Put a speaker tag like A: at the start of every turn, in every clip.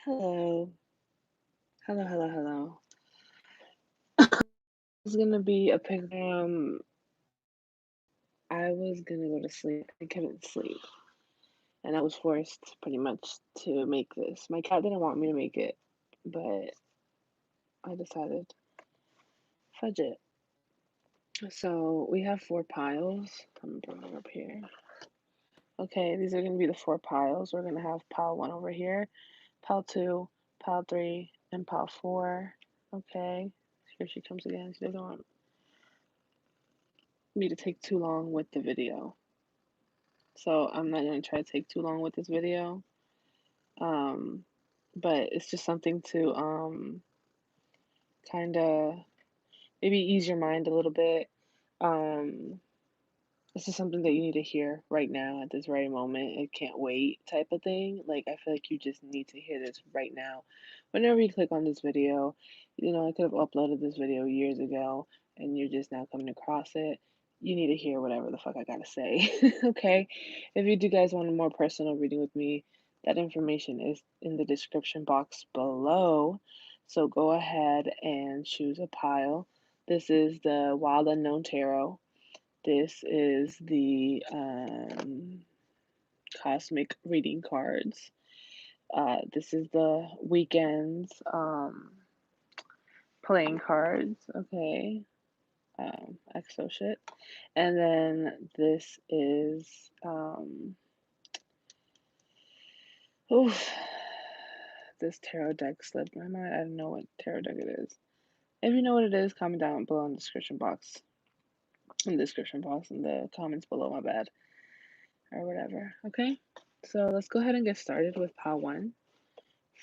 A: Hello. Hello, hello, hello. It's gonna be a pic. I was gonna go to sleep. I couldn't sleep, and I was forced pretty much to make this. My cat didn't want me to make it, but I decided, fudge it. So we have four piles. I'm gonna bring them up here. Okay, these are gonna be the four piles. We're gonna have pile one over here, pile two, pile three, and pile four. Okay, here she comes again. She doesn't want me to take too long with the video. So I'm not going to try to take too long with this video. Um, but it's just something to kind of maybe ease your mind a little bit. Um, this is something that you need to hear right now at this very moment. It can't wait type of thing. Like, I feel like you just need to hear this right now. Whenever you click on this video, I could have uploaded this video years ago and you're just now coming across it. You need to hear whatever the fuck I gotta say. Okay? If you do guys want a more personal reading with me, that information is in the description box below. So go ahead and choose a pile. This is the Wild Unknown Tarot. This is the cosmic reading cards. This is the weekends playing cards. Okay. EXO shit. And then this is oof, this tarot deck slipped my mind. I don't know what tarot deck it is. If you know what it is, comment down below in the description box. In the description box, in the comments below, my bad. Or whatever. Okay? So let's go ahead and get started with pile one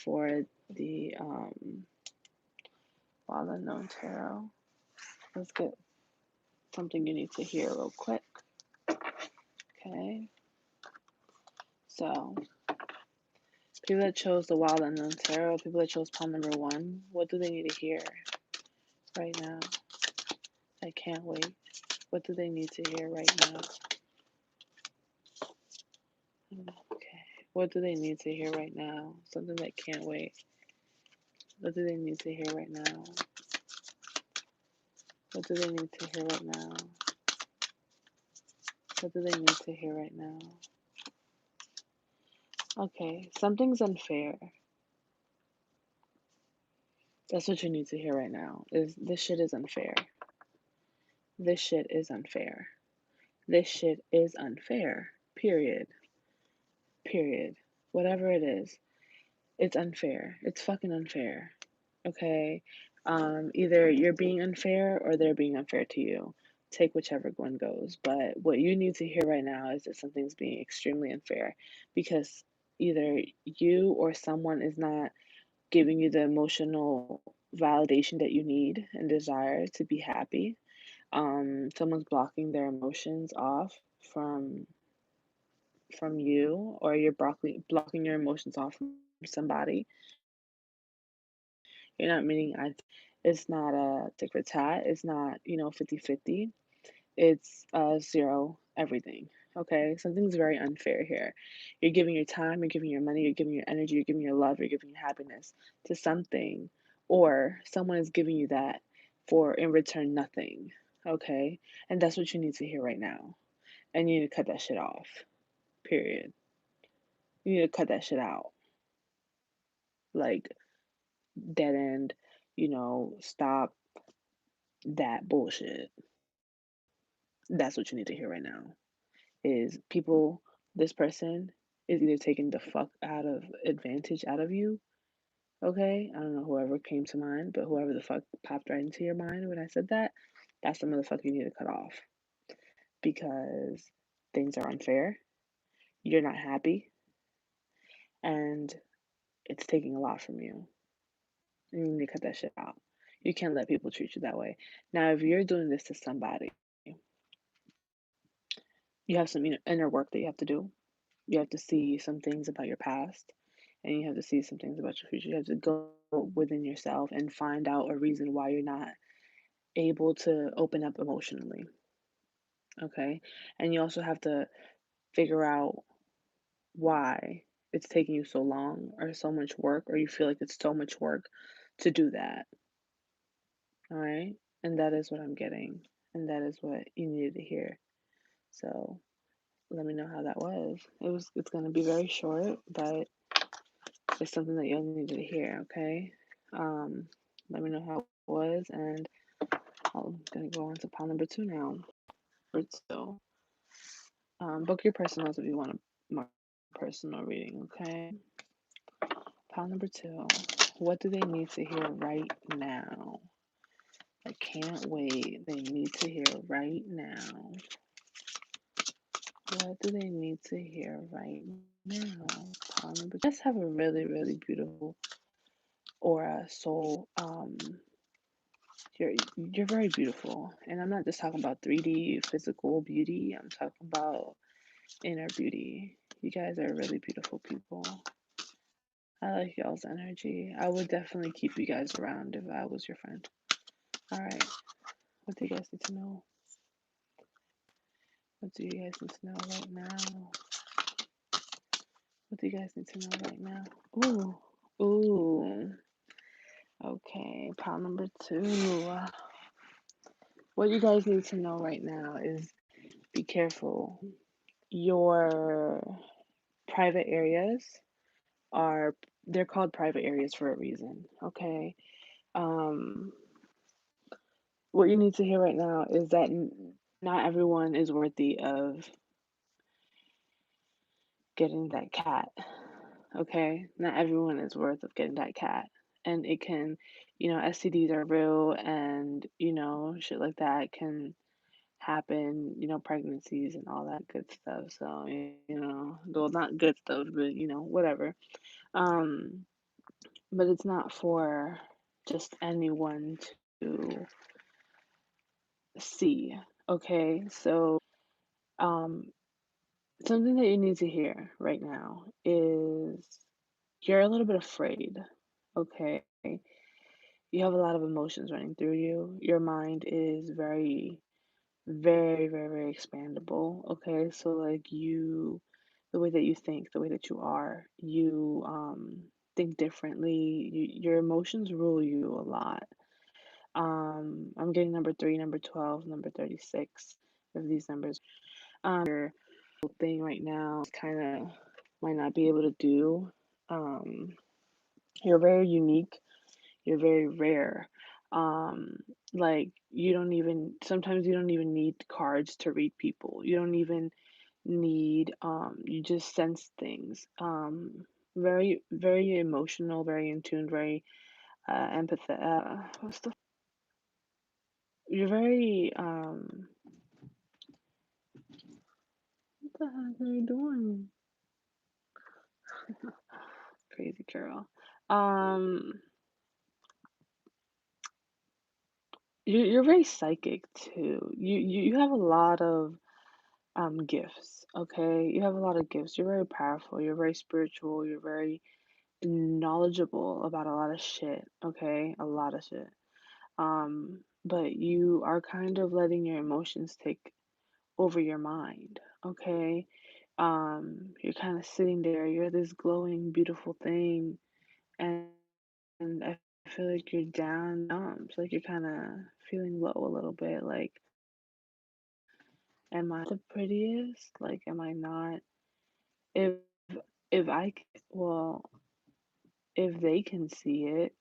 A: for the Wild Unknown Tarot. Let's get something you need to hear real quick. Okay. So people that chose the Wild Unknown Tarot, people that chose pile number one, what do they need to hear right now? I can't wait. What do they need to hear right now? Okay. What do they need to hear right now? Something that can't wait. What do they need to hear right now? What do they need to hear right now? What do they need to hear right now? Okay, something's unfair. That's what you need to hear right now. Is this shit is unfair. This shit is unfair. This shit is unfair. Period. Period. Whatever it is, it's unfair. It's fucking unfair. Okay? Either you're being unfair or they're being unfair to you. Take whichever one goes. But what you need to hear right now is that something's being extremely unfair because either you or someone is not giving you the emotional validation that you need and desire to be happy. Someone's blocking their emotions off from from you, or you're blocking your emotions off from somebody. You're not meeting eye. It's not a tick for tat. It's not 50-50. It's zero everything. Okay, something's very unfair here. You're giving your time, you're giving your money, you're giving your energy, you're giving your love, you're giving your happiness to something, or someone is giving you that for in return nothing. Okay, and that's what you need to hear right now. And you need to cut that shit off. Period. You need to cut that shit out. Like dead end. Stop that bullshit. That's what you need to hear right now. Is people, this person is either taking the fuck out of advantage out of you. Okay, I don't know whoever came to mind, but whoever the fuck popped right into your mind when I said that, that's the motherfucker you need to cut off because things are unfair. You're not happy, and it's taking a lot from you. And you need to cut that shit out. You can't let people treat you that way. Now, if you're doing this to somebody, you have some inner work that you have to do. You have to see some things about your past and you have to see some things about your future. You have to go within yourself and find out a reason why you're not able to open up emotionally. Okay. And you also have to figure out why it's taking you so long or so much work, or you feel like it's so much work to do that. All right. And that is what I'm getting. And that is what you needed to hear. So let me know how that was. It's gonna be very short, but it's something that you'll need to hear, okay? Um, Let me know how it was, and I'm gonna go on to pile number two now. Number two. Book your personals if you want a more personal reading, okay? Pile number two. What do they need to hear right now? I can't wait. They need to hear right now. What do they need to hear right now? Pile number two. Just have a really, really beautiful aura, soul. You're very beautiful, and I'm not just talking about 3D physical beauty. I'm talking about inner beauty. You guys are really beautiful people. I like y'all's energy. I would definitely keep you guys around if I was your friend. All right. What do you guys need to know? What do you guys need to know right now? What do you guys need to know right now? Ooh. Ooh. Okay. Pile number two. What you guys need to know right now is be careful. Your private areas are they're called private areas for a reason, okay? Um what you need to hear right now is that not everyone is worthy of getting that cat, okay? Not everyone is worth of getting that cat. And it can, STDs are real, and shit like that can happen, pregnancies and all that good stuff. So, well, not good stuff, but whatever. Um but it's not for just anyone to see. Okay, so um, something that you need to hear right now is you're a little bit afraid. Okay, you have a lot of emotions running through you. Your mind is very, very, very, very expandable. Okay, so like the way that you think, the way that you are, you think differently. Your emotions rule you a lot. I'm getting number 3, number 12, number 36 of these numbers. Your thing right now kind of might not be able to do. Um, you're very unique. You're very rare. Um, like sometimes you don't even need cards to read people. You don't even need, you just sense things. Very, very emotional, very in tune, very empathetic. You're very, what the heck are you doing? Crazy girl. Um, you're very psychic too. You have a lot of gifts, okay? You have a lot of gifts. You're very powerful. You're very spiritual. You're very knowledgeable about a lot of shit, okay? A lot of shit. But you are kind of letting your emotions take over your mind, okay? You're kind of sitting there. You're this glowing, beautiful thing, and I feel like you're down, it's like you're kind of feeling low a little bit. Like, am I the prettiest? Like, am I not? If if well, if they can see it,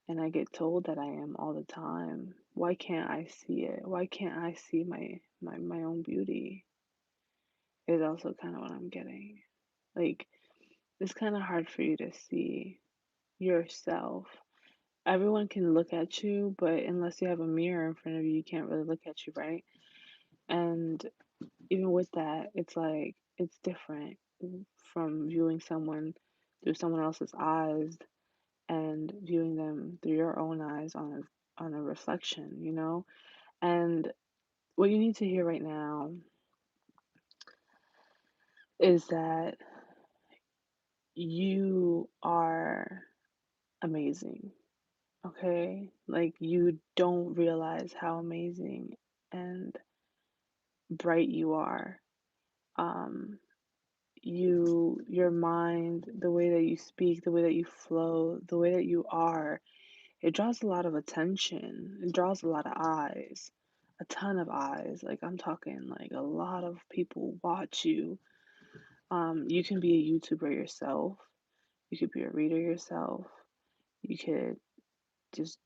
A: and I get told that I am all the time, why can't I see it? Why can't I see my own beauty? Is also kind of what I'm getting. Like, it's kind of hard for you to see yourself. Everyone can look at you, but unless you have a mirror in front of you, you can't really look at you, right? And even with that, it's like it's different from viewing someone through someone else's eyes and viewing them through your own eyes on a reflection, you know? And what you need to hear right now is that you are amazing, okay? Like, you don't realize how amazing and bright you are. Um, your mind, the way that you speak, the way that you flow, the way that you are, it draws a lot of attention. It draws a lot of eyes, a ton of eyes. Like I'm talking like a lot of people watch you. You can be a YouTuber yourself. You could be a reader yourself. You could just,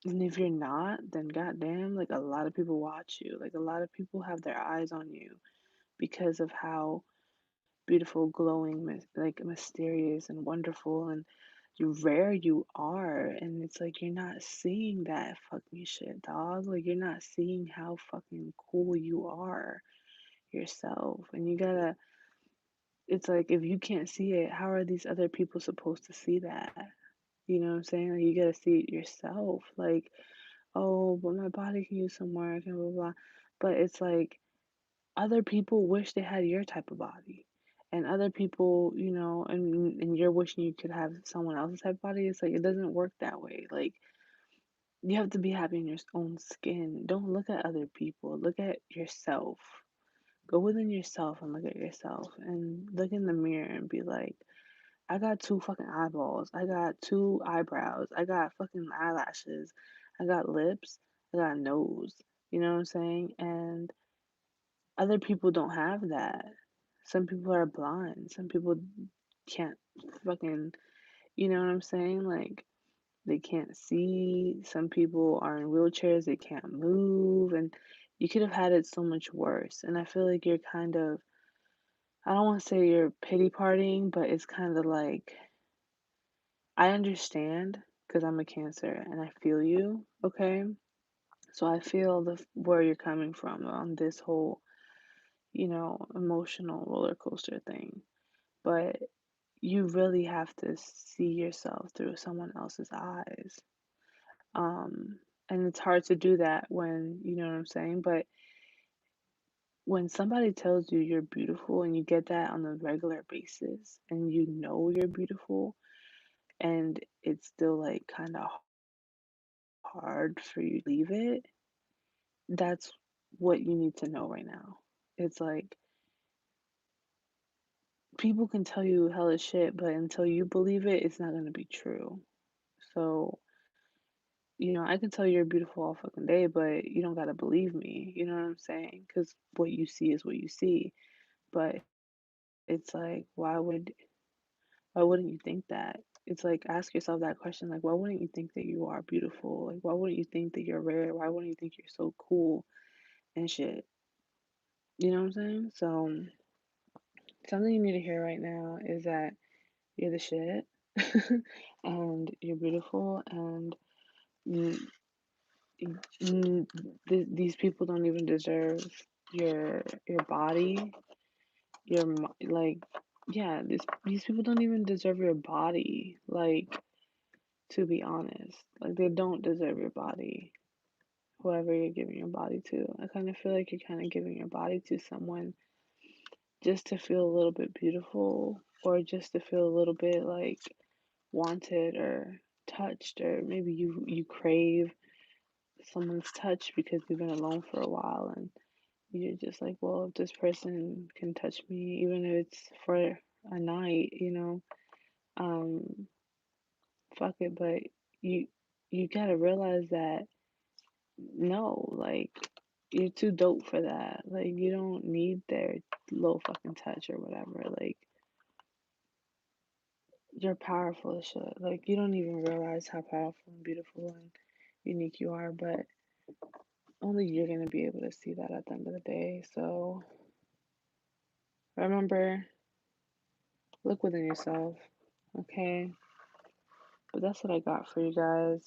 A: and if you're not, then goddamn, like a lot of people watch you. Like a lot of people have their eyes on you because of how beautiful, glowing, like mysterious and wonderful and rare you are. And it's like you're not seeing that fucking shit, dog. Like you're not seeing how fucking cool you are yourself. And you gotta, it's like if you can't see it, how are these other people supposed to see that? You know what I'm saying? Like you gotta see it yourself. Like, oh, but my body can use some work and blah blah. But it's like other people wish they had your type of body. And other people, and you're wishing you could have someone else's type of body. It's like it doesn't work that way. Like you have to be happy in your own skin. Don't look at other people. Look at yourself. Go within yourself and look at yourself and look in the mirror and be like, I got two fucking eyeballs. I got two eyebrows. I got fucking eyelashes. I got lips. I got a nose. You know what I'm saying? And other people don't have that. Some people are blind. Some people can't fucking, you know what I'm saying? Like, they can't see. Some people are in wheelchairs. They can't move. And you could have had it so much worse. And I feel like you're kind of, I don't want to say you're pity partying, but it's kind of like, I understand because I'm a Cancer and I feel you, okay? So I feel where you're coming from on this whole, emotional roller coaster thing. But you really have to see yourself through someone else's eyes. Um, and it's hard to do that when, you know what I'm saying? But when somebody tells you you're beautiful and you get that on a regular basis and you know you're beautiful and it's still like kind of hard for you to leave it, that's what you need to know right now. It's like people can tell you hella shit, but until you believe it, it's not gonna be true. So, I can tell you're beautiful all fucking day, but you don't gotta believe me. You know what I'm saying? Because what you see is what you see. But it's like, why wouldn't you think that? It's like ask yourself that question, like, why wouldn't you think that you are beautiful? Like, why wouldn't you think that you're rare? Why wouldn't you think you're so cool and shit? You know what I'm saying? So something you need to hear right now is that you're the shit, and you're beautiful, and mm, these people don't even deserve your body, like, yeah, these people don't even deserve your body. Like, to be honest, like they don't deserve your body. Whoever you're giving your body to, I kind of feel like you're kind of giving your body to someone just to feel a little bit beautiful, or just to feel a little bit like wanted or touched, or maybe you crave someone's touch because you've been alone for a while and you're just like, well, if this person can touch me, even if it's for a night, um, fuck it. But you you gotta realize that no, like you're too dope for that. Like you don't need their little fucking touch or whatever. Like you're powerful as shit. Like you don't even realize how powerful and beautiful and unique you are, but only you're gonna be able to see that at the end of the day. So remember, look within yourself, okay? But that's what I got for you guys.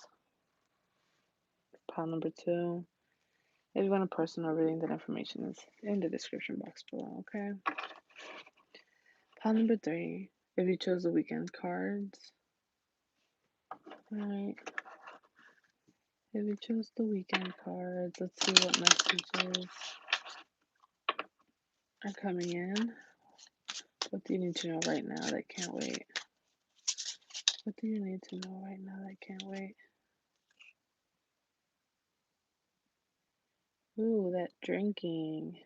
A: Pile number 2. If you want a personal reading, that information is in the description box below, okay? Pile number 3. If you chose the weekend cards, alright. If you chose the weekend cards, let's see what messages are coming in. What do you need to know right now that can't wait? What do you need to know right now that can't wait? Ooh, that drinking.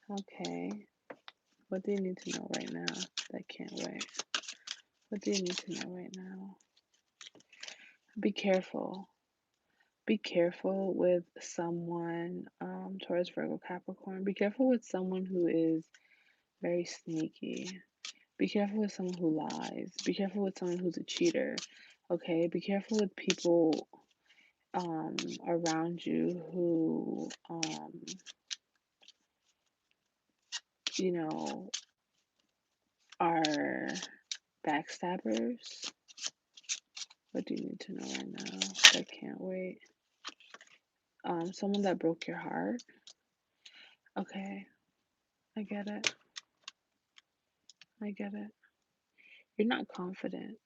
A: Okay. What do you need to know right now? I can't wait. What do you need to know right now? Be careful. Be careful with someone, Taurus, Virgo, Capricorn. Be careful with someone who is very sneaky. Be careful with someone who lies. Be careful with someone who's a cheater. Okay? Be careful with people around you who, you know, are backstabbers. What do you need to know right now? I can't wait. Someone that broke your heart. Okay, I get it. I get it. You're not confident.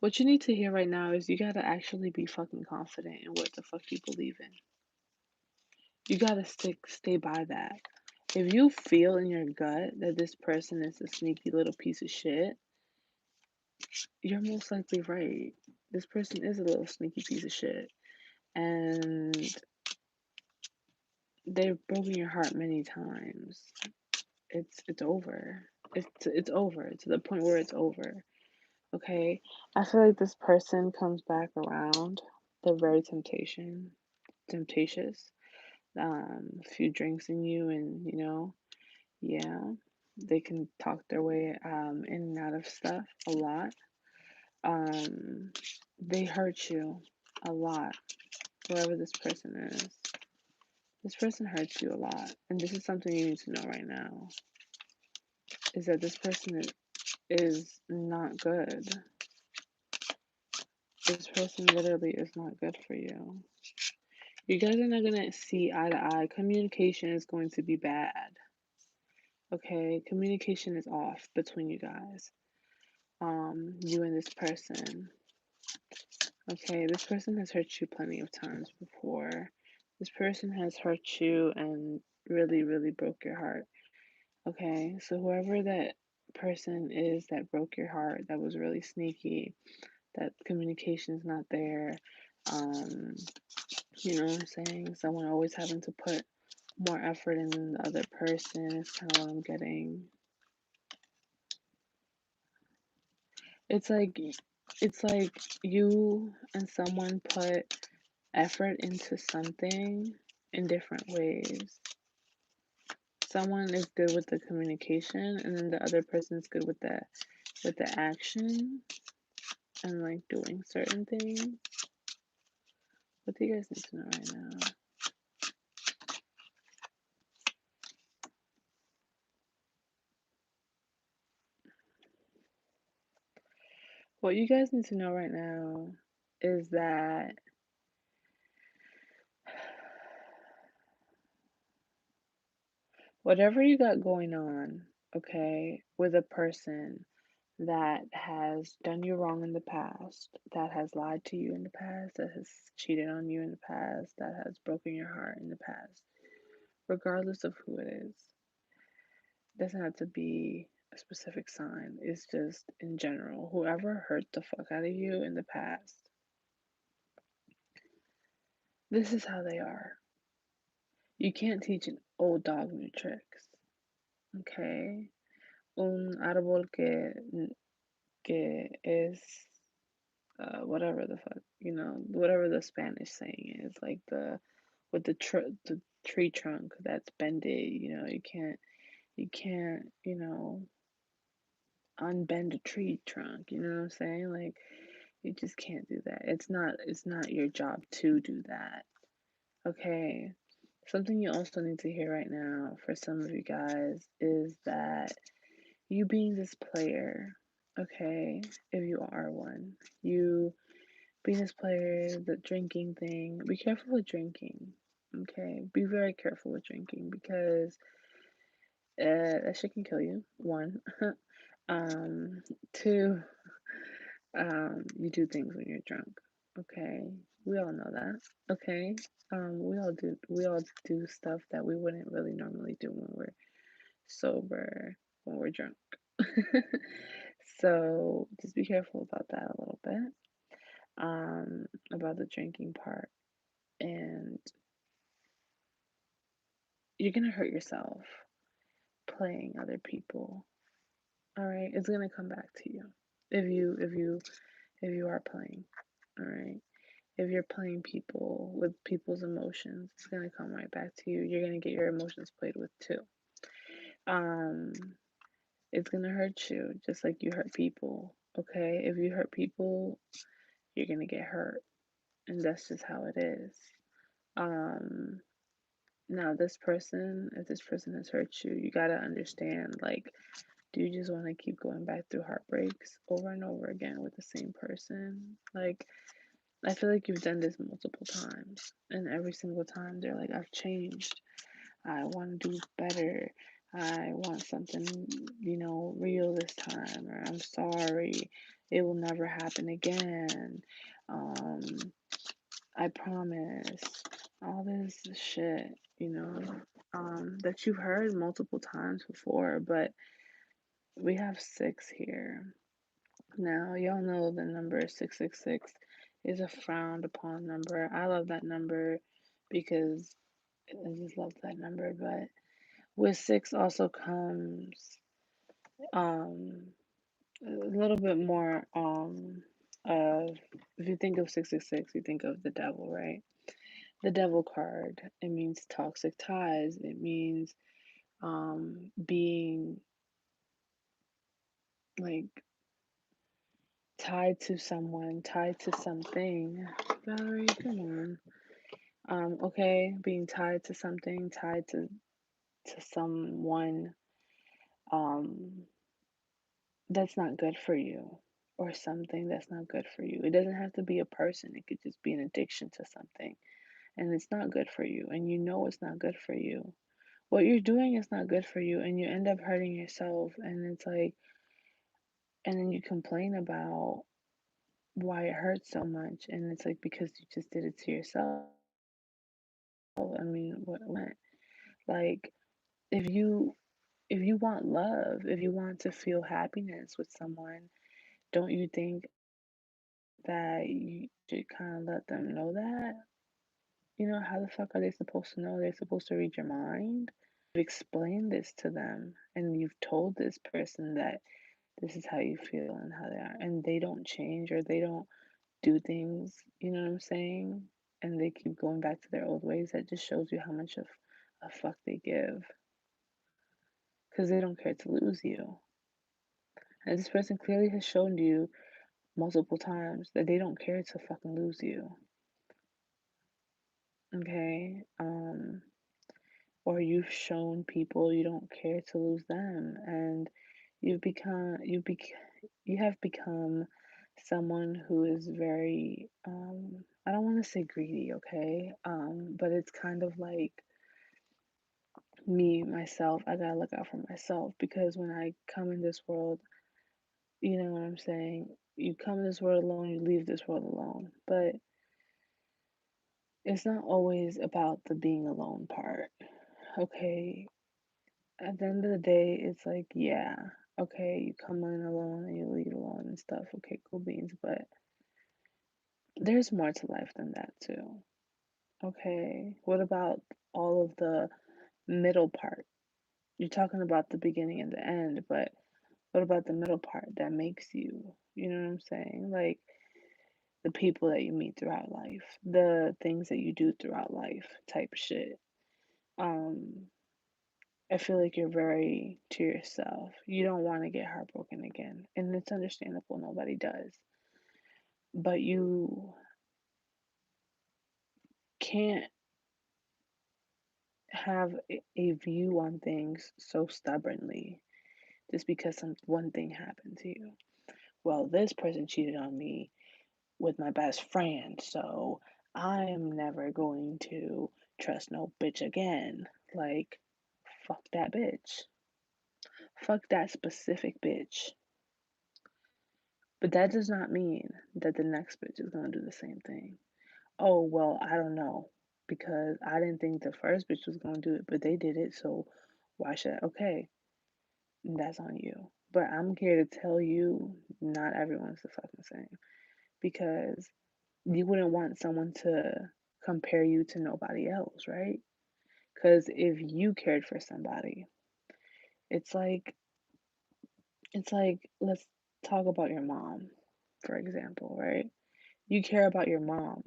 A: What you need to hear right now is you gotta actually be fucking confident in what the fuck you believe in. You gotta stay by that. If you feel in your gut that this person is a sneaky little piece of shit, you're most likely right. This person is a little sneaky piece of shit. And they've broken your heart many times. It's over. It's over to the point where it's over. Okay? I feel like this person comes back around. They're very temptatious. A few drinks in you, and yeah, they can talk their way in and out of stuff a lot. Um, they hurt you a lot, whoever this person is. This person hurts you a lot, and this is something you need to know right now. Is that this person is not good. This person literally is not good for you. You guys are not gonna see eye to eye. Communication is going to be bad. Okay, communication is off between you guys. You and this person. Okay, this person has hurt you plenty of times before. This person has hurt you and really, really broke your heart. Okay, so whoever that person is that broke your heart, that was really sneaky, that communication is not there, um, you know what I'm saying? Someone always having to put more effort in than the other person is kind of what I'm getting. It's like you and someone put effort into something in different ways. Someone is good with the communication, and then the other person is good with the action and like doing certain things. What do you guys need to know right now? What you guys need to know right now is that whatever you got going on, okay, with a person that has done you wrong in the past, that has lied to you in the past, that has cheated on you in the past, that has broken your heart in the past, regardless of who it is, doesn't have to be a specific sign. It's just in general, whoever hurt the fuck out of you in the past, this is how they are. You can't teach an old dog new tricks, okay? Un árbol que es whatever the fuck, whatever the Spanish saying is, like with the tree trunk that's bended, you can't, unbend a tree trunk, you know what I'm saying? Like you just can't do that. It's not your job to do that. Okay. Something you also need to hear right now for some of you guys is that you being this player, okay, if you are one, you Venus player, the drinking thing. Be careful with drinking. Okay, be very careful with drinking because that shit can kill you. One, um, two, you do things when you're drunk. Okay, we all know that. Okay, we all do stuff that we wouldn't really normally do when we're sober, when we're drunk. So just be careful about that a little bit. About the drinking part. And you're gonna hurt yourself playing other people. All right, it's gonna come back to you if you are playing. All right, if you're playing people with people's emotions, it's gonna come right back to you. You're gonna get your emotions played with too. Um, it's gonna hurt you just like you hurt people. Okay, if you hurt people, you're gonna get hurt, and that's just how it is. Um, Now this person, if this person has hurt you, you gotta understand, like, do you just want to keep going back through heartbreaks over and over again with the same person? Like, I feel like you've done this multiple times, and every single time they're like, I've changed. I want to do better. I want something, real this time, or I'm sorry. It will never happen again. Um, I promise. All this shit, that you've heard multiple times before, but we have six here. Now, y'all know the number 666 is a frowned upon number. I love that number because I just love that number. But with six also comes um, a little bit more of, if you think of 666, you think of the devil, right? The devil card, it means toxic ties. It means being like tied to someone, tied to something. Valerie, come on. Okay, being tied to something, tied to someone um that's not good for you, or something that's not good for you. It doesn't have to be a person. It could just be an addiction to something, and it's not good for you, and you know it's not good for you. What you're doing is not good for you, and you end up hurting yourself, and it's like, and then you complain about why it hurts so much, and it's like because you just did it to yourself. I mean, what? Like, if you if you want love, if you want to feel happiness with someone, don't you think that you should kind of let them know that? How the fuck are they supposed to know? They're supposed to read your mind. You've explained this to them, and you've told this person that this is how you feel and how they are, and they don't change, or they don't do things, you know what I'm saying? And they keep going back to their old ways. That just shows you how much of a fuck they give, because they don't care to lose you. And this person clearly has shown you multiple times that they don't care to fucking lose you. Okay? Or you've shown people you don't care to lose them, and you've become you have become someone who is very I don't want to say greedy, okay? But it's kind of like me myself. I gotta look out for myself, because when I come in this world, you know what I'm saying? You come in this world alone, you leave this world alone. But it's not always about the being alone part. Okay, at the end of the day, it's like, yeah, okay, you come in alone and you leave alone and stuff. Okay, cool beans. But there's more to life than that, too. Okay, what about all of the middle part? You're talking about the beginning and the end, but what about the middle part that makes you? You know what I'm saying? Like, the people that you meet throughout life, the things that you do throughout life type shit. Um, I feel like you're very to yourself. You don't want to get heartbroken again. And it's understandable, nobody does. But you can't have a view on things so stubbornly just because one thing happened to you. Well, this person cheated on me with my best friend, so I am never going to trust no bitch again. Like, fuck that bitch. Fuck that specific bitch. But that does not mean that the next bitch is gonna do the same thing. Oh, well, I don't know. Because I didn't think the first bitch was gonna do it, but they did it, so why should I? Okay, that's on you. But I'm here to tell you, not everyone's the fucking same. Because you wouldn't want someone to compare you to nobody else, right? Because if you cared for somebody, it's like let's talk about your mom, for example, right? You care about your mom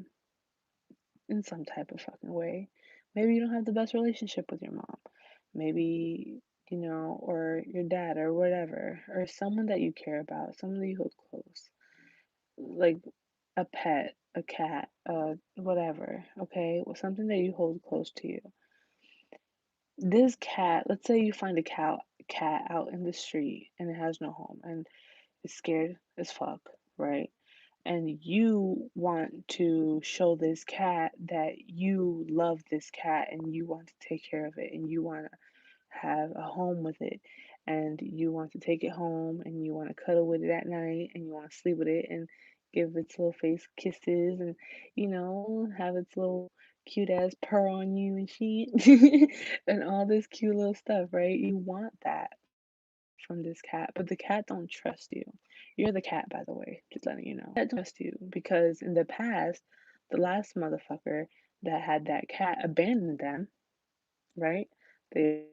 A: in some type of fucking way. Maybe you don't have the best relationship with your mom. Maybe, or your dad or whatever, or someone that you care about, someone that you hold close, like a pet, a cat, whatever, okay? Well, something that you hold close to you. This cat, let's say you find a cat out in the street and it has no home and it's scared as fuck, right? And you want to show this cat that you love this cat and you want to take care of it and you want to have a home with it and you want to take it home and you want to cuddle with it at night and you want to sleep with it and give its little face kisses and have its little cute ass purr on you and shit and all this cute little stuff, right? You want that from this cat, but the cat don't trust you. You're the cat, by the way, just letting you know. Cat don't trust you because in the past, the last motherfucker that had that cat abandoned them, right? They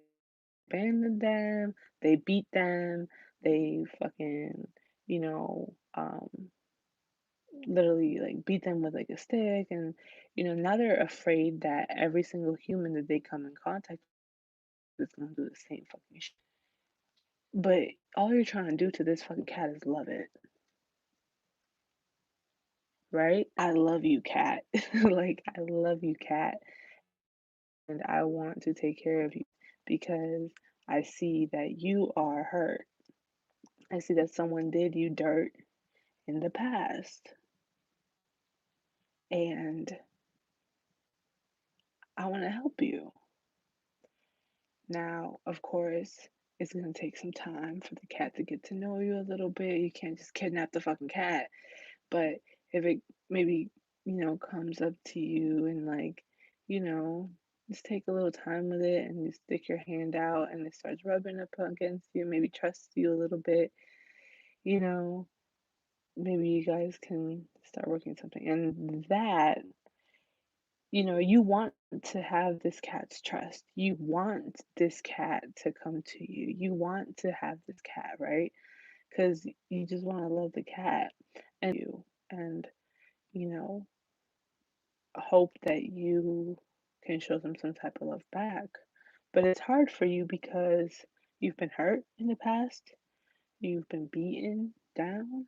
A: abandoned them, they beat them, they fucking, you know, um, literally like beat them with like a stick, and now they're afraid that every single human that they come in contact with is gonna do the same fucking shit. But all you're trying to do to this fucking cat is love it, right? I love you, cat. Like, I love you, cat. And I want to take care of you because I see that you are hurt. I see that someone did you dirt in the past. And I want to help you. Now, of course, it's going to take some time for the cat to get to know you a little bit. You can't just kidnap the fucking cat. But if it maybe, comes up to you and you know, just take a little time with it and you stick your hand out and it starts rubbing up against you, maybe trusts you a little bit, you know, maybe you guys can start working something. And that, you want to have this cat's trust. You want this cat to come to you. You want to have this cat, right? Because you just want to love the cat and and you know hope that you can show them some type of love back. But it's hard for you because you've been hurt in the past, you've been beaten down,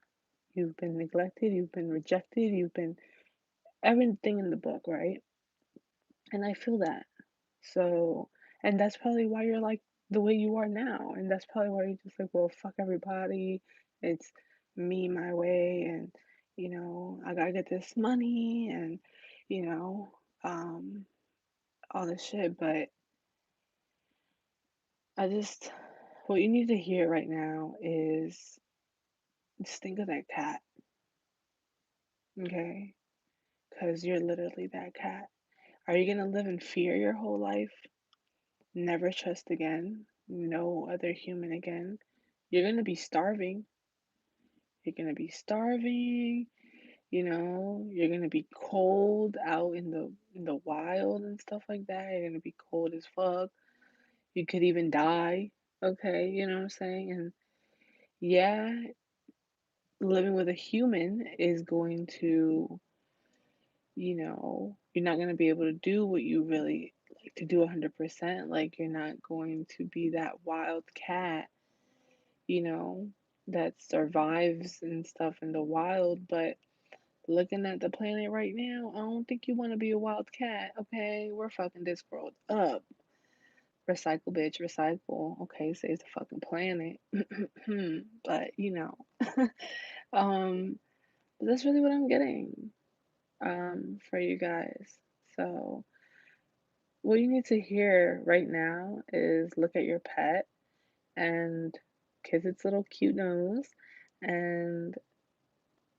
A: you've been neglected, you've been rejected, you've been everything in the book, right? And I feel that. So, and that's probably why you're like the way you are now. And that's probably why you're just like, well, fuck everybody. It's me, my way. And, I gotta get this money and, you know, um, all this shit. But what you need to hear right now is just think of that cat, okay? Because you're literally that cat. Are you gonna live in fear your whole life? Never trust again, no other human again. You're gonna be starving. You're gonna be starving, you're gonna be cold out in the wild and stuff like that. You're gonna be cold as fuck. You could even die. Okay, you know what I'm saying? And yeah, living with a human is going to, you're not gonna be able to do what you really like to do 100%. Like you're not going to be that wild cat, you know, that survives and stuff in the wild, but looking at the planet right now, I don't think you want to be a wild cat, okay? We're fucking this world up. Recycle, bitch, recycle. Okay, saves the fucking planet. But, um, but that's really what I'm getting for you guys. So, what you need to hear right now is look at your pet and kiss its little cute nose and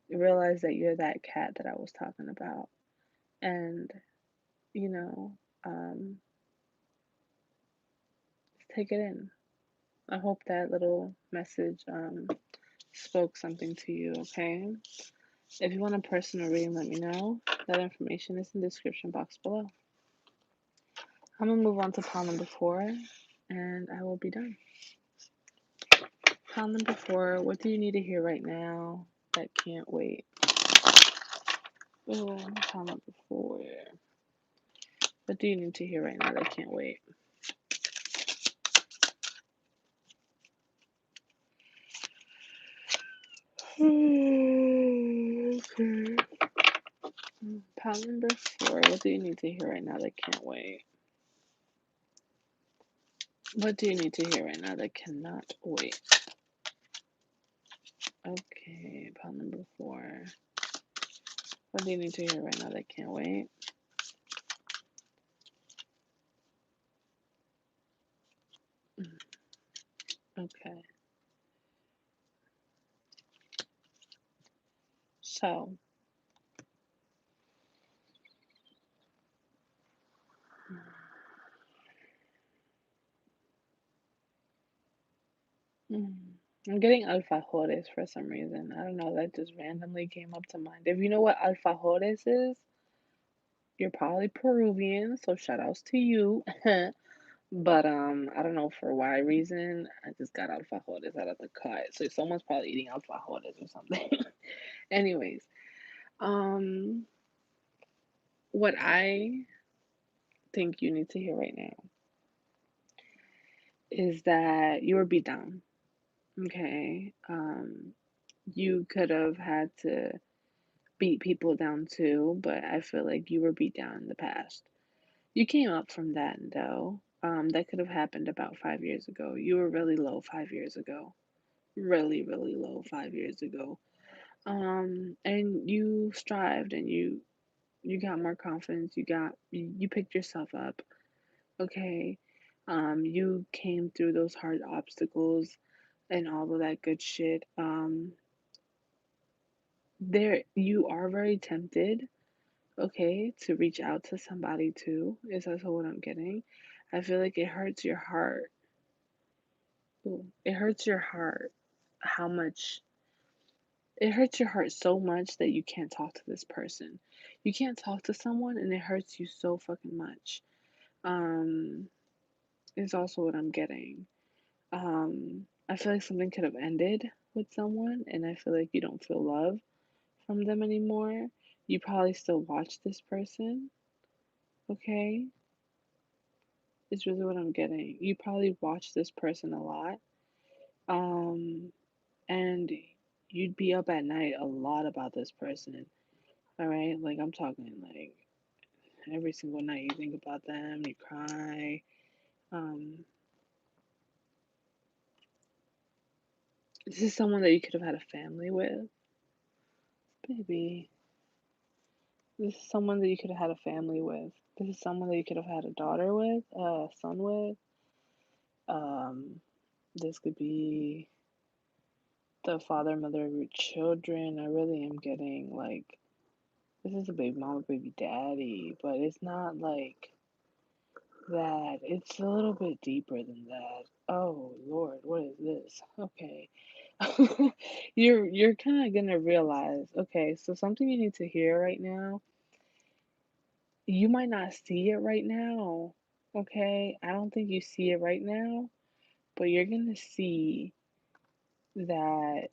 A: realize that you're that cat that I was talking about. And, you know, um, take it in. I hope that little message spoke something to you, okay? If you want a personal reading, let me know. That information is in the description box below. I'm gonna move on to pile number 4, and I will be done. Pile number 4, what do you need to hear right now that can't wait? Oh, pile number 4. What do you need to hear right now that can't wait? Okay. Pile number 4, what do you need to hear right now that can't wait? What do you need to hear right now that cannot wait? Okay, pile number 4. What do you need to hear right now that can't wait? Okay. So, I'm getting alfajores for some reason. I don't know, that just randomly came up to mind. If you know what alfajores is, you're probably Peruvian, so shout outs to you. But I don't know for why reason. I just got alfajores out of the cut. So someone's probably eating alfajores or something. Anyways, um what I think you need to hear right now is that you were beat down. Okay. You could have had to beat people down too, but I feel like you were beat down in the past. You came up from that though. That could have happened about 5 years ago. You were really low 5 years ago. Really, really low 5 years ago. And you strived and you got more confidence. You picked yourself up. Okay. You came through those hard obstacles and all of that good shit. There you are very tempted, okay, to reach out to somebody too, is also what I'm getting. I feel like it hurts your heart. Ooh, it hurts your heart how much it hurts your heart so much that you can't talk to this person. You can't talk to someone and it hurts you so fucking much. Um, is also what I'm getting. I feel like something could have ended with someone and I feel like you don't feel love from them anymore. You probably still watch this person, okay? Is really what I'm getting. You probably watch this person a lot. Um, and you'd be up at night a lot about this person. All right? Like I'm talking like every single night you think about them, you cry. Um, this is someone that you could have had a family with, baby. This is someone that you could have had a family with. This is someone that you could have had a daughter with, a son with. Um, this could be the father, mother of your children. I really am getting like this is a baby mama, baby daddy, but it's not like that. It's a little bit deeper than that. Oh Lord, what is this? Okay. You're kind of gonna realize, okay, so something you need to hear right now, you might not see it right now. Okay? I don't think you see it right now, but you're gonna see that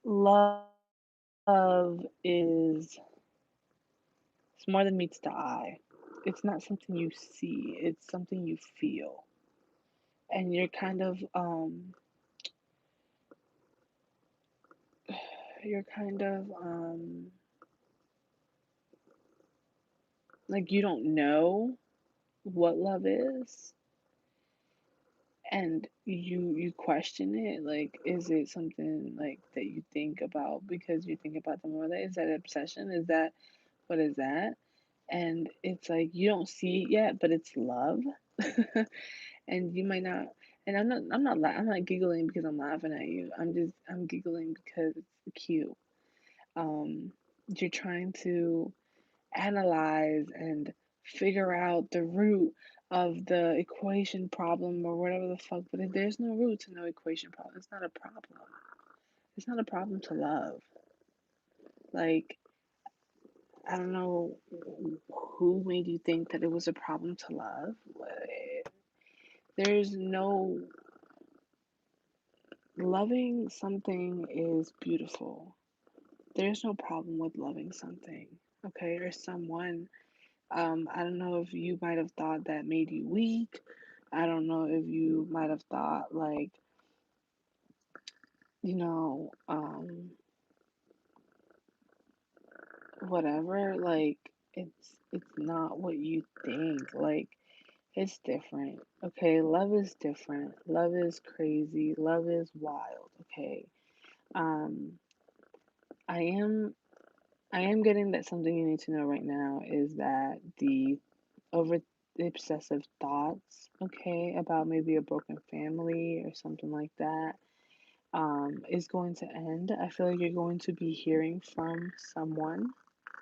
A: love is it's more than meets the eye. It's not something you see, it's something you feel. And you're kind of like you don't know what love is and you question it, like is it something like that you think about because you think about them more, like is that obsession, is that what is that? And it's like you don't see it yet, but it's love. And you might not, and I'm not giggling because I'm laughing at you. I'm giggling because it's cute. Um, you're trying to analyze and figure out the root of the equation problem or whatever the fuck, but if there's no root to no equation problem, it's not a problem. It's not a problem to love. Like I don't know who made you think that it was a problem to love. There's no loving something is beautiful. There's no problem with loving something, okay, or someone. I don't know if you might have thought that made you weak. I don't know if you might have thought like, you know, whatever. Like it's not what you think. Like it's different. Okay, love is different. Love is crazy. Love is wild. Okay. Um, I am I am getting that something you need to know right now is that over the obsessive thoughts, okay, about maybe a broken family or something like that, is going to end. I feel like you're going to be hearing from someone,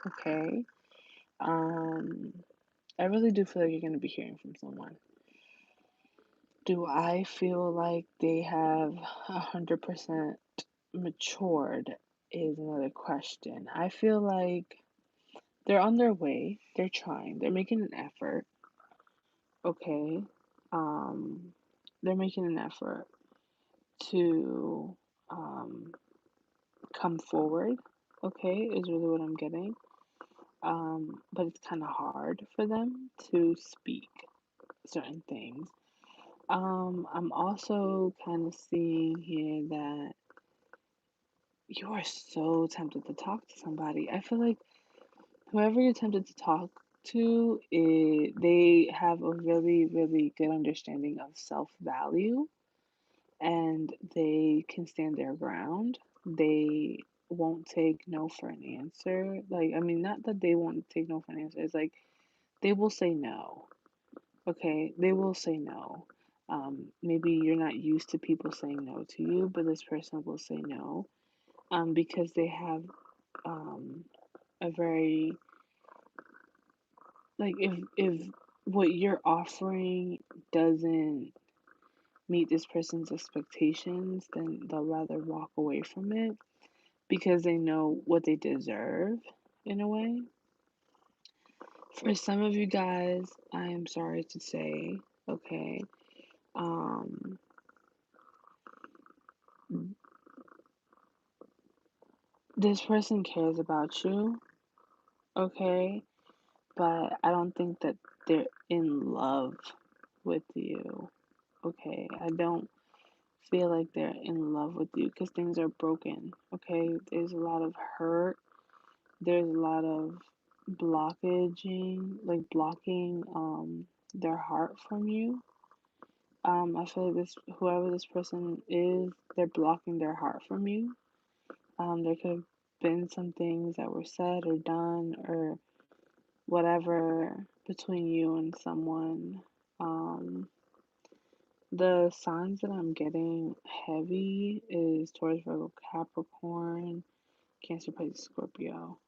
A: okay? Um, I really do feel like you're going to be hearing from someone. Do I feel like they have 100% matured is another question. I feel like they're on their way. They're trying. They're making an effort. Okay. Um, they're making an effort to um, come forward. Okay, is really what I'm getting. But it's kind of hard for them to speak certain things. I'm also kind of seeing here that you are so tempted to talk to somebody. I feel like whoever you're tempted to talk to, they have a really, really good understanding of self value and they can stand their ground. They won't take no for an answer. Like, I mean, not that they won't take no for an answer, it's like they will say no. Okay, they will say no. Maybe you're not used to people saying no to you, but this person will say no because they have um, a very like if what you're offering doesn't meet this person's expectations, then they'll rather walk away from it because they know what they deserve in a way. For some of you guys, I am sorry to say, okay, um, this person cares about you, okay, but I don't think that they're in love with you, okay. I don't feel like they're in love with you because things are broken, okay. There's a lot of hurt. There's a lot of blockaging, like blocking their heart from you. I feel like this whoever this person is, they're blocking their heart from you. There could have been some things that were said or done or whatever between you and someone. Um, the signs that I'm getting heavy is Taurus, Virgo, Capricorn, Cancer, Pisces, Scorpio.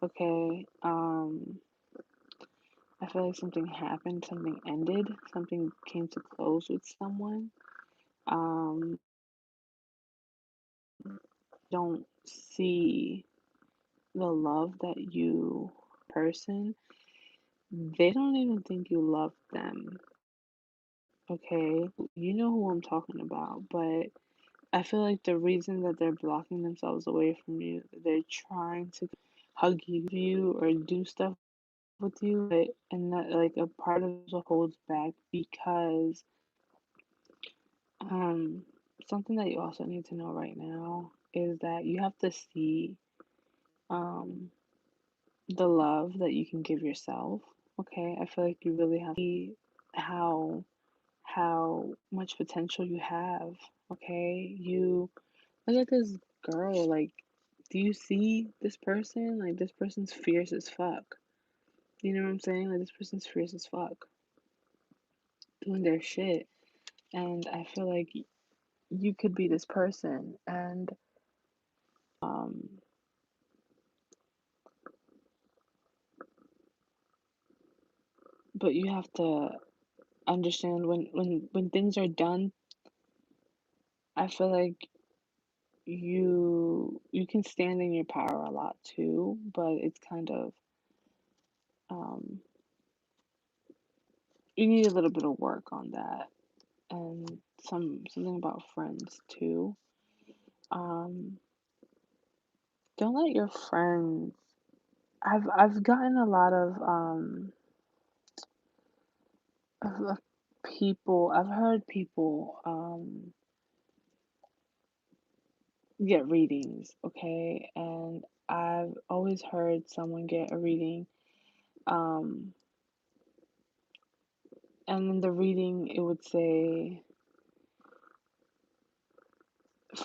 A: Okay. I feel like something happened, something ended, something came to close with someone. Um, don't see the love that you person. They don't even think you love them. Okay, you know who I'm talking about, but I feel like the reason that they're blocking themselves away from you, they're trying to hug you or do stuff with you, but and that like a part of it holds back because Um, something that you also need to know right now is that you have to see um the love that you can give yourself. Okay, I feel like you really have to see how much potential you have. Okay, you look at this girl. Like, do you see this person? Like, this person's fierce as fuck. You know what I'm saying? Like, this person's fierce as fuck, doing their shit. And I feel like you could be this person, and um but you have to understand when things are done. I feel like you can stand in your power a lot too, but it's kind of um you need a little bit of work on that, and something about friends too. Um, don't let your friends. I've gotten a lot of people. I've heard people get readings, okay, and I've always heard someone get a reading, um, and in the reading it would say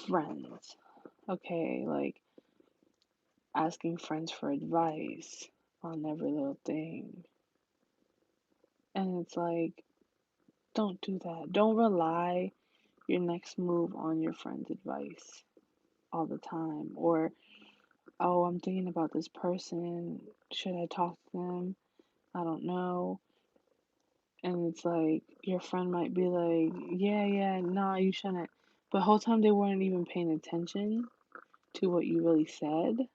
A: friends, okay, like asking friends for advice on every little thing. And it's like, don't do that. Don't rely your next move on your friend's advice all the time. Or, oh, I'm thinking about this person. Should I talk to them? I don't know. And it's like, your friend might be like, yeah, yeah, nah, you shouldn't. But the whole time they weren't even paying attention to what you really said,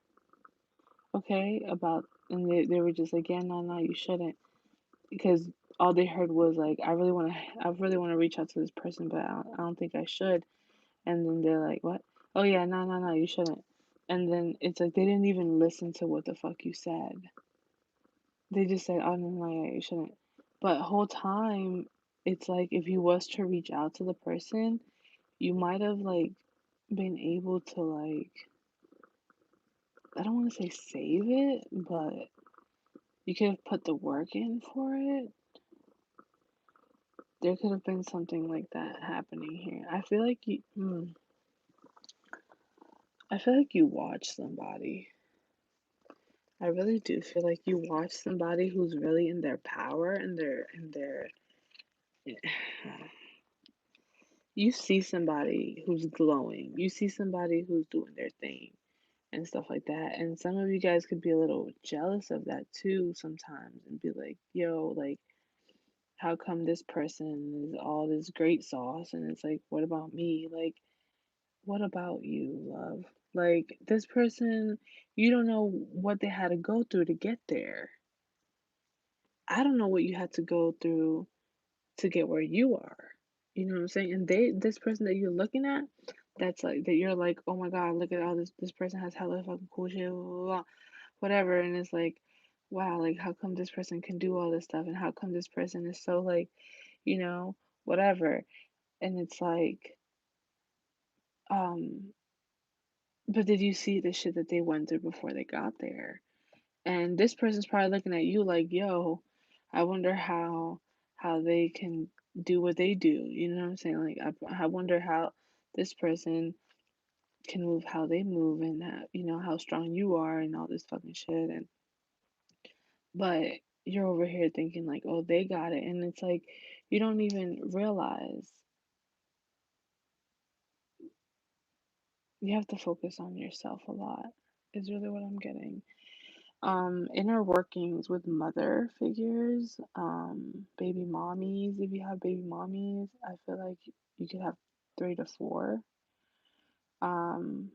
A: okay, about, and they were just like, yeah, no, no, you shouldn't. Because all they heard was like, I really want to reach out to this person, but I don't think I should. And then they're like, what? Oh yeah, no, no, no, you shouldn't. And then it's like they didn't even listen to what the fuck you said. They just said, oh no, no, yeah, you shouldn't. But whole time, it's like if you was to reach out to the person, you might have like been able to like, I don't want to say save it, but you could have put the work in for it. There could have been something like that happening here. I feel like you watch somebody. I really do feel like you watch somebody who's really in their power and their you see somebody who's glowing. You see somebody who's doing their thing and stuff like that. And some of you guys could be a little jealous of that too sometimes and be like, yo, like how come this person is all this great sauce and it's like, what about me? Like, what about you, love? Like this person, you don't know what they had to go through to get there. I don't know what you had to go through to get where you are. You know what I'm saying? And this person that you're looking at, that's like that you're like, oh my God, look at all this person has hella fucking cool shit, blah, blah, blah, whatever. And it's like, wow, like how come this person can do all this stuff and how come this person is so like, you know, whatever. And it's like, um, but did you see the shit that they went through before they got there? And this person's probably looking at you like, yo, I wonder how they can do what they do. You know what I'm saying? Like I wonder how this person can move how they move and how, you know, how strong you are and all this fucking shit. And but you're over here thinking like, oh, they got it. And it's like you don't even realize you have to focus on yourself a lot, is really what I'm getting. Inner workings with mother figures, baby mommies. If you have baby mommies, I feel like you could have three to four. Um,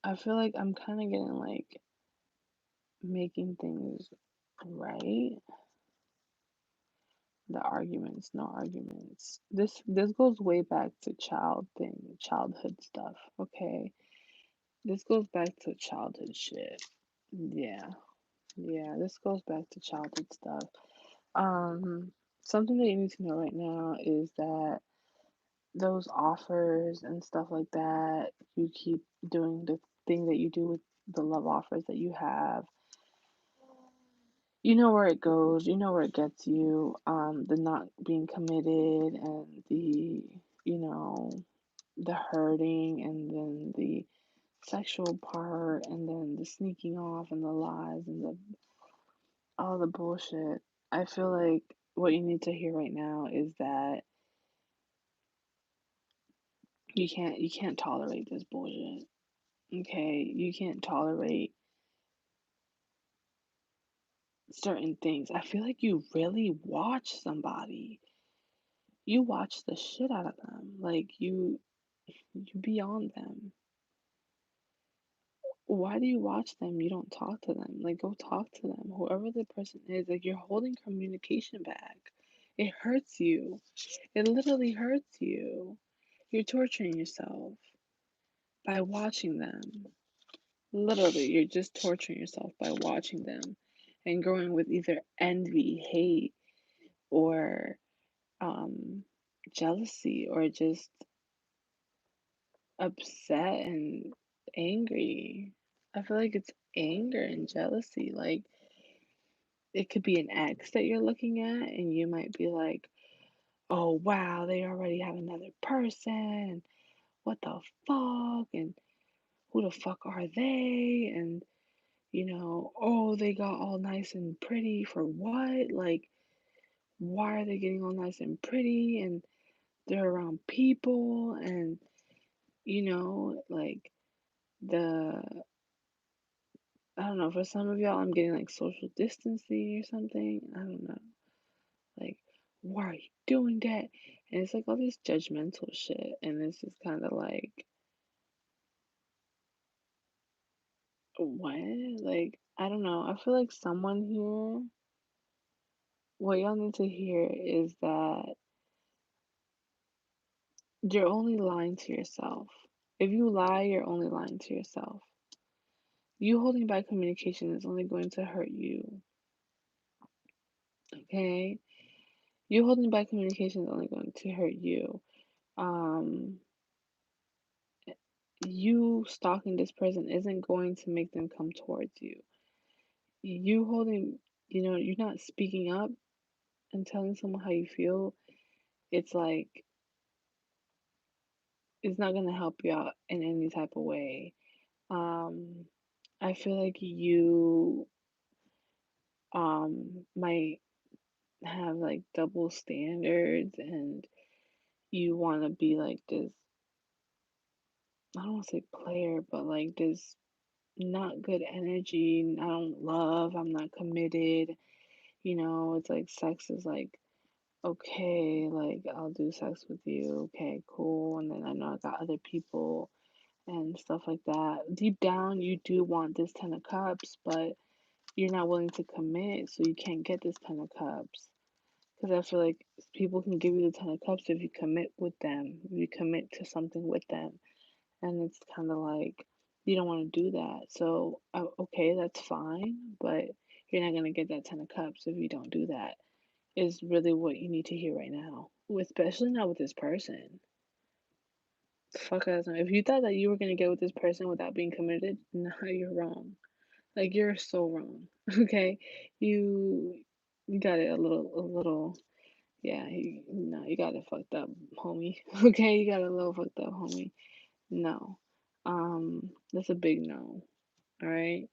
A: I feel like I'm kind of getting like making things right. The arguments, no arguments. This goes way back to childhood stuff. Okay, this goes back to childhood shit. Yeah, yeah. This goes back to childhood stuff. Um, Something that you need to know right now is that those offers and stuff like that, you keep doing the thing that you do with the love offers that you have. You know where it goes, you know where it gets you. The not being committed and you know, the hurting and then the sexual part and then the sneaking off and the lies and the all the bullshit. I feel like what you need to hear right now is that you can't tolerate this bullshit. Okay? You can't tolerate certain things. I feel like you really watch somebody. You watch the shit out of them. Like you be on them. Why do you watch them? You don't talk to them. Like go talk to them. Whoever the person is, like you're holding communication back. It hurts you. It literally hurts you. You're torturing yourself by watching them. Literally, you're just torturing yourself by watching them and growing with either envy, hate, or um, jealousy, or just upset and angry. I feel like it's anger and jealousy. Like it could be an ex that you're looking at, and you might be like, oh wow, they already have another person. What the fuck? And who the fuck are they? And oh, they got all nice and pretty for what? Like, why are they getting all nice and pretty? And they're around people, and like the I don't know, for some of y'all, I'm getting like social distancing or something. I don't know. Like, why are you doing that? And it's like all this judgmental shit. And it's just kind of like, what? Like, I don't know. I feel like someone here, what y'all need to hear is that you're only lying to yourself. If you lie, you're only lying to yourself. You holding back communication is only going to hurt you. Okay? You holding back communication is only going to hurt you. Um, you stalking this person isn't going to make them come towards you. You holding, you're not speaking up and telling someone how you feel. It's like, it's not going to help you out in any type of way. Um, I feel like you might have like double standards, and you want to be like this, I don't want to say player, but like this not good energy. I don't love, I'm not committed. It's like sex is like, okay, like I'll do sex with you, okay, cool. And then I know I got other people and stuff like that. Deep down, you do want this 10 of cups, but you're not willing to commit, so you can't get this 10 of cups. Because I feel like people can give you the 10 of cups if you commit with them, if you commit to something with them. And it's kind of like you don't want to do that. So, okay, that's fine, but you're not going to get that 10 of cups if you don't do that, is really what you need to hear right now. Especially not with this person. Fuck ass. If you thought that you were going to get with this person without being committed, no, you're wrong. Like, you're so wrong. Okay? You, you got it a little. Yeah, no, you got it fucked up, homie. Okay, you got it a little fucked up, homie. No. That's a big no. All right.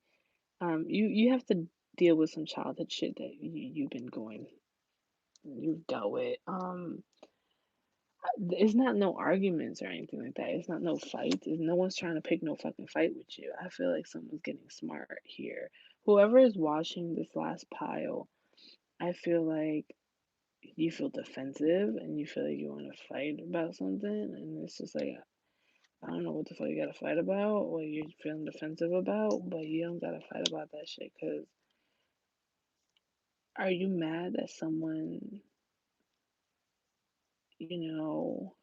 A: You have to deal with some childhood shit that you've dealt with. It's not no arguments or anything like that. It's not no fights. No one's trying to pick no fucking fight with you. I feel like someone's getting smart here. Whoever is watching this last pile, I feel like you feel defensive and you feel like you want to fight about something, and it's just like, I don't know what the fuck you gotta fight about, what you're feeling defensive about, but you don't gotta fight about that shit. Cause are you mad that someone, you know,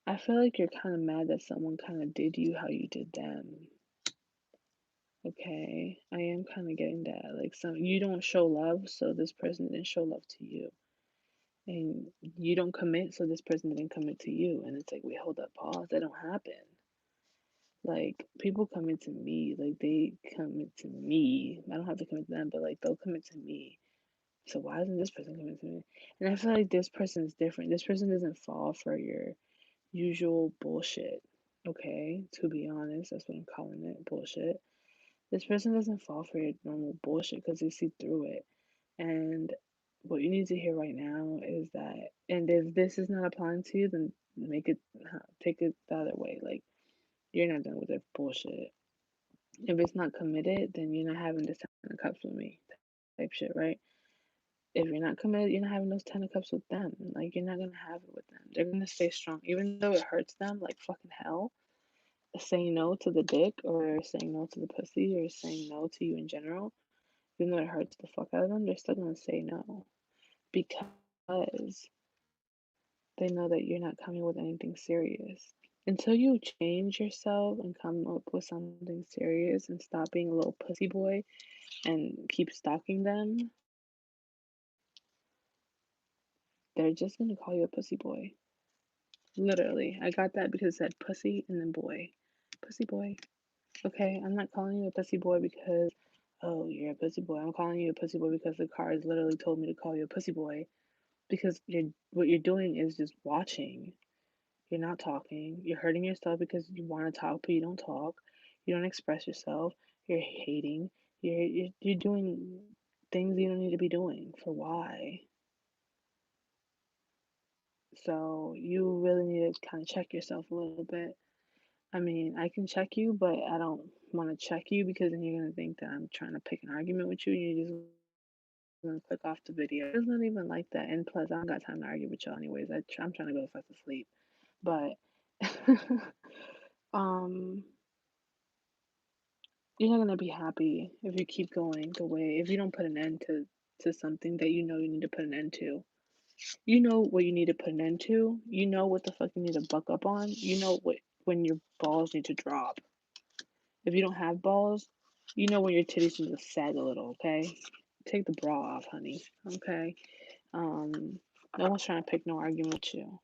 A: I feel like you're kind of mad that someone kind of did you how you did them. Okay, I am kind of getting that. Like, you don't show love, so this person didn't show love to you, and you don't commit, so this person didn't commit to you. And it's like, wait, hold up, pause. That don't happen. Like, people commit to me, like they commit to me. I don't have to commit to them, but like they'll commit to me. So why isn't this person coming to me? And I feel like this person is different. This person doesn't fall for your usual bullshit. Okay, to be honest, that's what I'm calling it, bullshit. This person doesn't fall for your normal bullshit because they see through it. And what you need to hear right now is that, and if this is not applying to you, then make it, take it the other way. Like, you're not done with their bullshit. If it's not committed, then you're not having this Ten of Cups with me type shit, right? If you're not committed, you're not having those Ten of Cups with them. Like, you're not gonna have it with them. They're gonna stay strong, even though it hurts them like fucking hell. Saying no to the dick, or saying no to the pussy, or saying no to you in general, even though it hurts the fuck out of them, they're still gonna say no because they know that you're not coming with anything serious. Until you change yourself and come up with something serious and stop being a little pussy boy and keep stalking them, they're just gonna call you a pussy boy. Literally. I got that because it said pussy and then boy. Pussy boy. Okay, I'm not calling you a pussy boy because, oh, you're a pussy boy. I'm calling you a pussy boy because the cards literally told me to call you a pussy boy. Because what you're doing is just watching. You're not talking. You're hurting yourself because you want to talk, but you don't talk. You don't express yourself. You're hating. You're doing things you don't need to be doing. For why? So you really need to kind of check yourself a little bit. I mean, I can check you, but I don't want to check you because then you're gonna think that I'm trying to pick an argument with you, and you're just gonna click off the video. It's not even like that. And plus, I don't got time to argue with y'all anyways. I'm trying to go to sleep. But um, you're not gonna be happy if you keep going the way. If you don't put an end to something that you know you need to put an end to. You know what you need to put an end to. You know what the fuck you need to buck up on. You know what when your balls need to drop. If you don't have balls, you know when your titties need to sag a little, okay? Take the bra off, honey. Okay? No one's trying to pick no argument with you.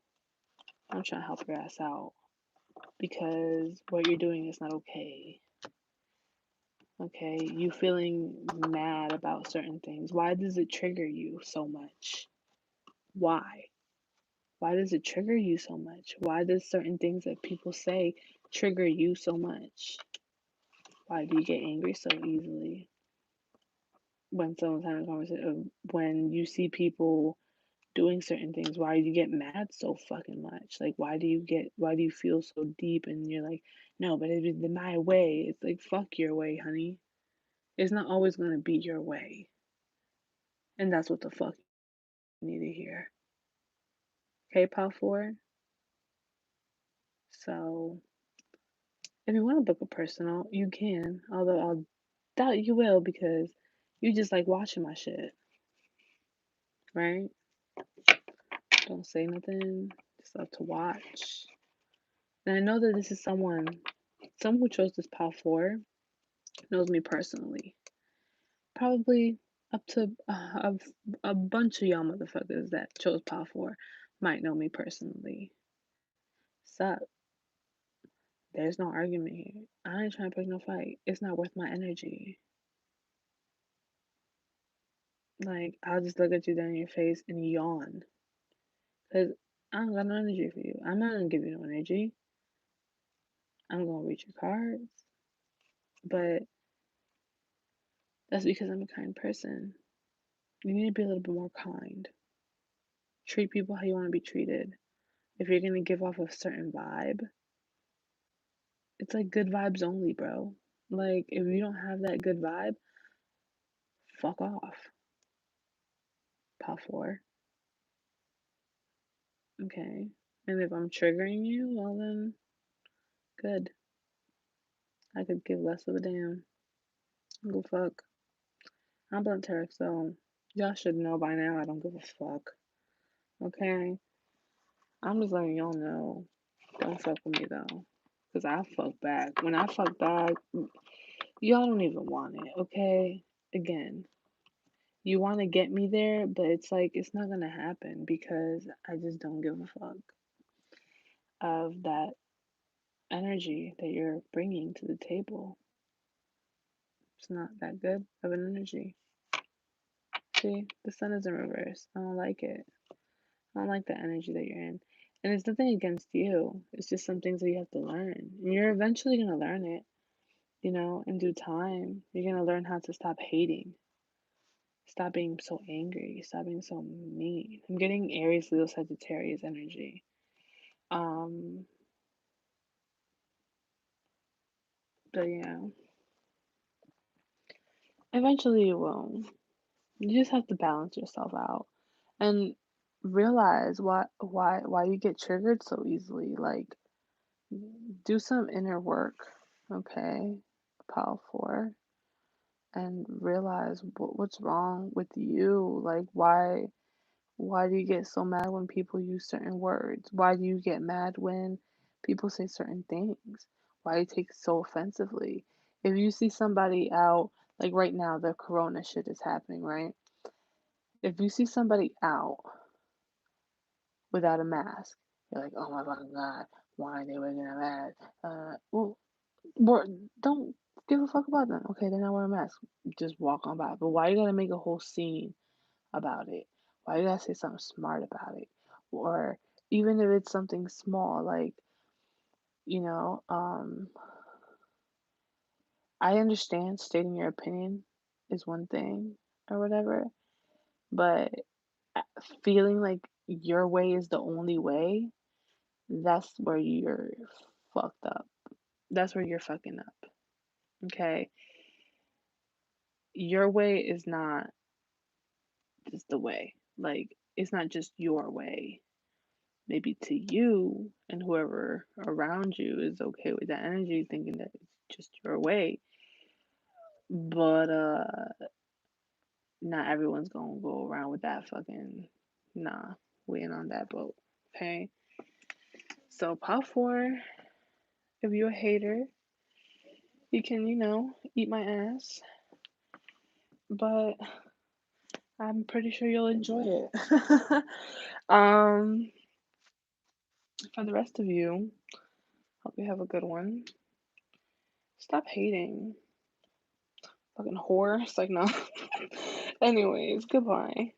A: I'm trying to help your ass out because what you're doing is not okay. Okay? You feeling mad about certain things. Why does it trigger you so much? Why? Why does it trigger you so much? Why does certain things that people say trigger you so much? Why do you get angry so easily? When someone's having a conversation, when you see people doing certain things, why do you get mad so fucking much? Like, why do you feel so deep and you're like, no, but it's my way. It's like, fuck your way, honey. It's not always gonna be your way. And that's what the fuck you need to hear. Okay, Pal 4? So, if you want to book a personal, you can. Although I'll doubt you will because you just like watching my shit, right? Don't say nothing. Just love to watch. And I know that this is someone who chose this Pal 4 knows me personally. Probably up to a bunch of y'all motherfuckers that chose Pal 4 might know me personally. Sup? There's no argument here. I ain't trying to pick no fight. It's not worth my energy. Like, I'll just look at you down in your face and yawn. Because I don't got no energy for you. I'm not going to give you no energy. I'm going to read your cards. But that's because I'm a kind person. You need to be a little bit more kind. Treat people how you want to be treated. If you're going to give off a certain vibe, it's like good vibes only, bro. Like, if you don't have that good vibe, fuck off. Pal 4. Okay. And if I'm triggering you, well then, good. I could give less of a damn. Go fuck. I'm Blunttarotxo, so y'all should know by now I don't give a fuck. Okay? I'm just letting y'all know. Don't fuck with me though. Because I fuck back. When I fuck back, y'all don't even want it, okay? Again, you want to get me there, but it's like, it's not going to happen because I just don't give a fuck of that energy that you're bringing to the table. It's not that good of an energy. See, the sun is in reverse. I don't like it. I don't like the energy that you're in. And it's nothing against you. It's just some things that you have to learn. And you're eventually going to learn it, in due time. You're going to learn how to stop hating. Stop being so angry. Stop being so mean. I'm getting Aries, Leo, Sagittarius energy. But yeah. Eventually you will. You just have to balance yourself out and realize why you get triggered so easily. Like, do some inner work, okay? Pile 4, and realize what's wrong with you. Like, why do you get so mad when people use certain words? Why do you get mad when people say certain things? Why do you take it so offensively? If you see somebody out, like right now, the corona shit is happening, right? If you see somebody out without a mask, you're like, oh my fucking god, why are they wearing a mask? Well, don't give a fuck about them. Okay, they're not wearing a mask. Just walk on by. But why you gotta make a whole scene about it? Why you gotta say something smart about it? Or even if it's something small, like, you know, I understand stating your opinion is one thing or whatever, but feeling like your way is the only way, that's where you're fucked up. That's where you're fucking up. Okay? Your way is not just the way. Like, it's not just your way. Maybe to you and whoever around you is okay with that energy, thinking that it's just your way. But not everyone's gonna go around with that fucking nah. We ain't on that boat. Okay? So pop 4, if you're a hater, you can, eat my ass. But I'm pretty sure you'll enjoy it. um, for the rest of you, hope you have a good one. Stop hating. Fucking whore. It's like, no. Anyways, goodbye.